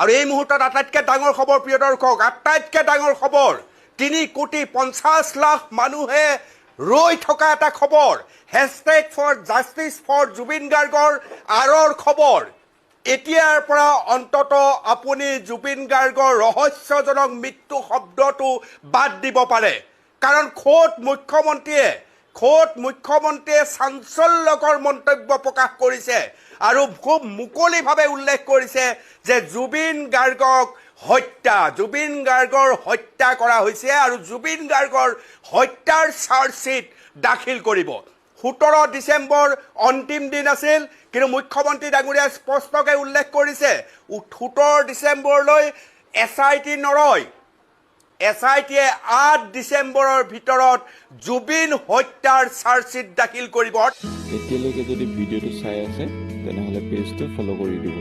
আৰু এই মুহূৰ্তত আটাইতকৈ ডাঙৰ খবৰ প্ৰিয় দৰ্শক, আটাইতকৈ ডাঙৰ খবৰ 3,50,00,000 মানুহে ৰৈ থকা এটা খবৰ। Hashtag for justice for Zubeen গাৰ্গৰ আঁৰৰ খবৰ। এতিয়াৰ পৰা অন্তত আপুনি জুবিন গাৰ্গৰ ৰহস্যজনক মৃত্যু শব্দটো বাদ দিব পাৰে, কাৰণ খোদ মুখ্যমন্ত্ৰীয়ে চাঞ্চল্যকৰ মন্তব্য প্ৰকাশ কৰিছে আৰু খুব মুকলিভাৱে উল্লেখ কৰিছে যে জুবিন গাৰ্গৰ হত্যা কৰা হৈছে আৰু জুবিন গাৰ্গৰ হত্যাৰ চাৰ্জশ্বিট দাখিল কৰিব। 17 ডিচেম্বৰ অন্তিম দিন আছিল, কিন্তু মুখ্যমন্ত্ৰী ডাঙৰীয়াই স্পষ্টকৈ উল্লেখ কৰিছে 17 ডিচেম্বৰলৈ SIT নৰয়। SITয়ে 8 ডিচেম্বৰৰ ভিতৰত জুবিন হত্যাৰ চাৰ্জশ্বিট দাখিল কৰিব। এতিয়ালৈকে যদি ভিডিঅ'টো চাই আছে তেনেহ'লে পেজটো ফ'ল' কৰি দিব।